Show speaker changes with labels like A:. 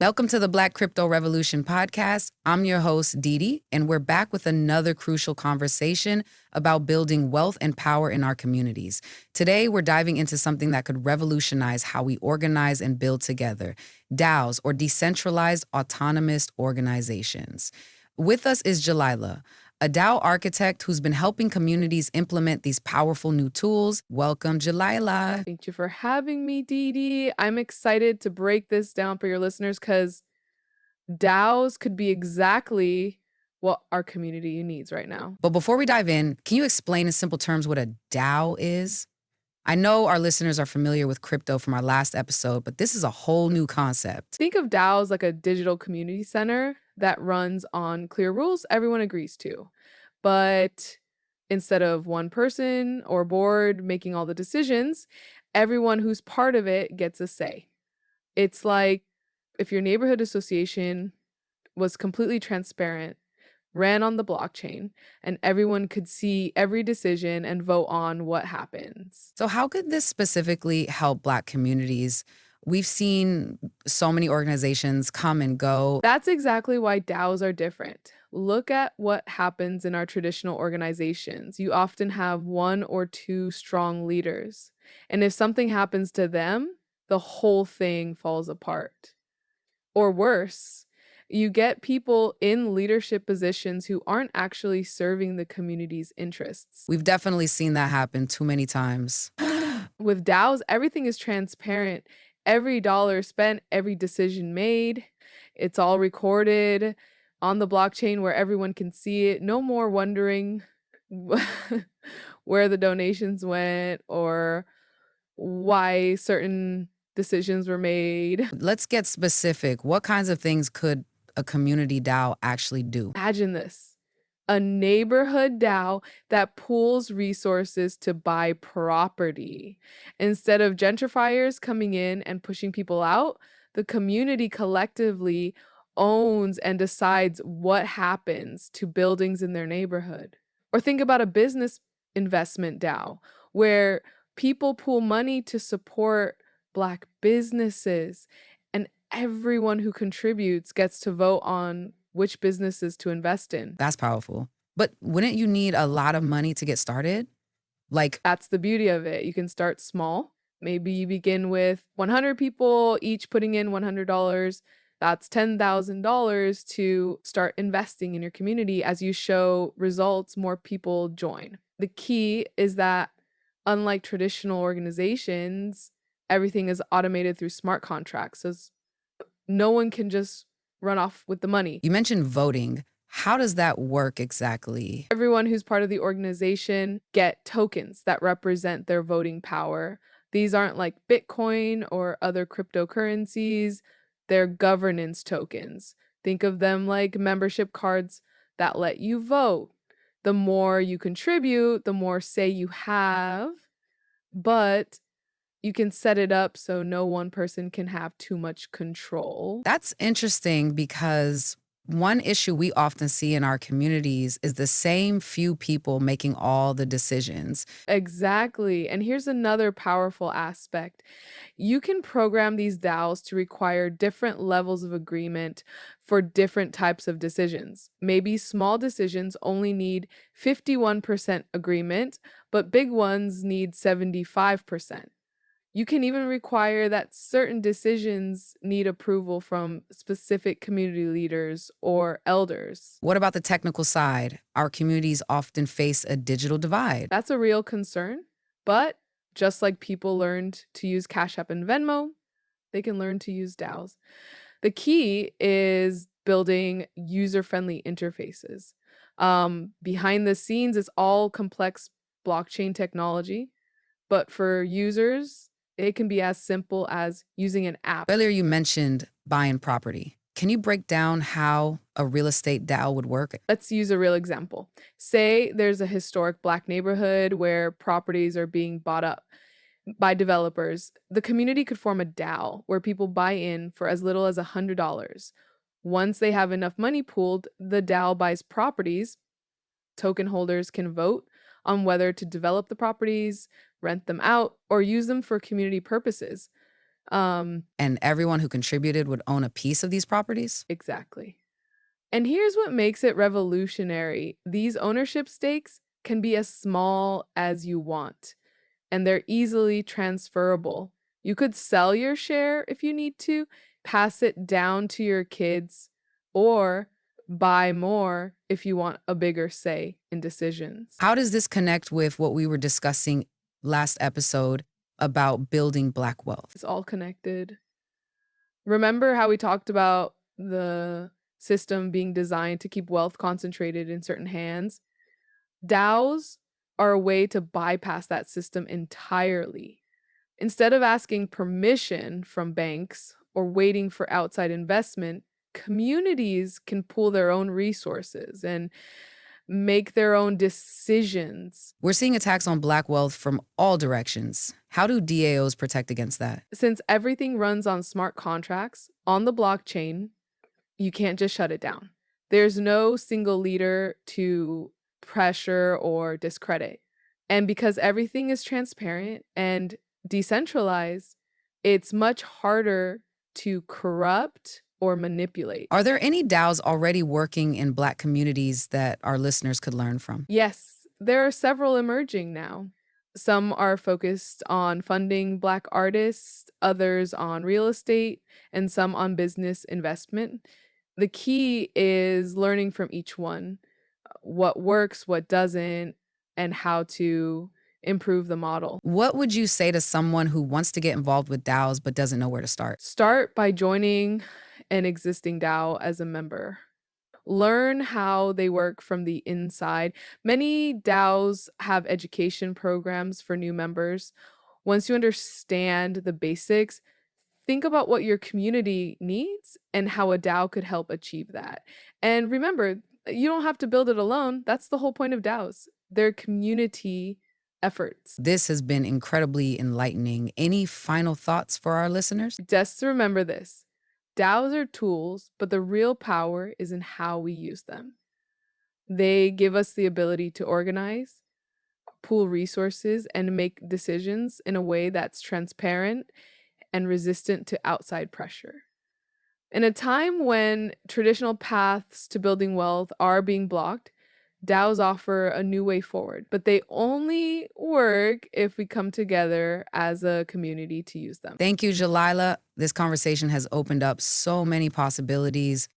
A: Welcome to the Black Crypto Revolution podcast. I'm your host, Didi, and we're back with another crucial conversation about building wealth and power in our communities. Today, we're diving into something that could revolutionize how we organize and build together: DAOs, or Decentralized Autonomous Organizations. With us is Jalyla, a DAO architect who's been helping communities implement these powerful new tools. Welcome, Jalyla.
B: Thank you for having me, Dee. I'm excited to break this down for your listeners because DAOs could be exactly what our community needs right now.
A: But before we dive in, can you explain in simple terms what a DAO is? I know our listeners are familiar with crypto from our last episode, but this is a whole new concept.
B: Think of DAOs like a digital community center that runs on clear rules everyone agrees to. But instead of one person or board making all the decisions, everyone who's part of it gets a say. It's like if your neighborhood association was completely transparent, ran on the blockchain, and everyone could see every decision and vote on what happens.
A: So, how could this specifically help Black communities? We've seen so many organizations come and go.
B: That's exactly why DAOs are different. Look at what happens in our traditional organizations. You often have one or two strong leaders. And if something happens to them, the whole thing falls apart. Or worse, you get people in leadership positions who aren't actually serving the community's interests.
A: We've definitely seen that happen too many times.
B: With DAOs, everything is transparent. Every dollar spent, every decision made, it's all recorded on the blockchain where everyone can see it. No more wondering where the donations went or why certain decisions were made.
A: Let's get specific. What kinds of things could a community DAO actually do?
B: Imagine this. A neighborhood DAO that pools resources to buy property. Instead of gentrifiers coming in and pushing people out, the community collectively owns and decides what happens to buildings in their neighborhood. Or think about a business investment DAO where people pool money to support Black businesses, and everyone who contributes gets to vote on which businesses to invest in.
A: That's powerful. But wouldn't you need a lot of money to get started? Like,
B: That's the beauty of it. You can start small. Maybe you begin with 100 people, each putting in $100. That's $10,000 to start investing in your community. As you show results, more people join. The key is that, unlike traditional organizations, everything is automated through smart contracts. So no one can just run off with the money.
A: you mentioned voting. How does that work exactly?
B: Everyone who's part of the organization get tokens that represent their voting power. These aren't like Bitcoin or other cryptocurrencies. They're governance tokens. Think of them like membership cards that let you vote. The more you contribute, the more say you have, but you can set it up so no one person can have too much control.
A: That's interesting because one issue we often see in our communities is the same few people making all the decisions.
B: Exactly. And here's another powerful aspect. You can program these DAOs to require different levels of agreement for different types of decisions. Maybe small decisions only need 51% agreement, but big ones need 75%. You can even require that certain decisions need approval from specific community leaders or elders.
A: What about the technical side? Our communities often face a digital divide.
B: That's a real concern, but just like people learned to use Cash App and Venmo, they can learn to use DAOs. The key is building user-friendly interfaces. Behind the scenes, it's all complex blockchain technology, but for users, it can be as simple as using an app.
A: Earlier, you mentioned buying property. Can you break down how a real estate DAO would work?
B: Let's use a real example. Say there's a historic Black neighborhood where properties are being bought up by developers. The community could form a DAO where people buy in for as little as $100. Once they have enough money pooled, the DAO buys properties. Token holders can vote on whether to develop the properties, rent them out, or use them for community purposes.
A: And everyone who contributed would own a piece of these properties?
B: Exactly. And here's what makes it revolutionary. These ownership stakes can be as small as you want, and they're easily transferable. You could sell your share if you need to, pass it down to your kids, or buy more if you want a bigger say in decisions.
A: How does this connect with what we were discussing last episode about building Black wealth?
B: It's all connected. Remember how we talked about the system being designed to keep wealth concentrated in certain hands? DAOs are a way to bypass that system entirely. Instead of asking permission from banks or waiting for outside investment, communities can pool their own resources and make their own decisions.
A: We're seeing attacks on Black wealth from all directions. How do DAOs protect against that?
B: Since everything runs on smart contracts on the blockchain, you can't just shut it down. There's no single leader to pressure or discredit. And because everything is transparent and decentralized, it's much harder to corrupt or manipulate.
A: Are there any DAOs already working in Black communities that our listeners could learn from?
B: Yes, there are several emerging now. Some are focused on funding Black artists, others on real estate, and some on business investment. The key is learning from each one, what works, what doesn't, and how to improve the model.
A: What would you say to someone who wants to get involved with DAOs but doesn't know where to start?
B: Start by joining an existing DAO as a member. Learn how they work from the inside. Many DAOs have education programs for new members. Once you understand the basics, think about what your community needs and how a DAO could help achieve that. And remember, you don't have to build it alone. That's the whole point of DAOs. They're community efforts.
A: This has been incredibly enlightening. Any final thoughts for our listeners?
B: Just remember this. DAOs are tools, but the real power is in how we use them. They give us the ability to organize, pool resources, and make decisions in a way that's transparent and resistant to outside pressure. In a time when traditional paths to building wealth are being blocked, DAOs offer a new way forward, but they only work if we come together as a community to use them.
A: Thank you, Jalyla. This conversation has opened up so many possibilities.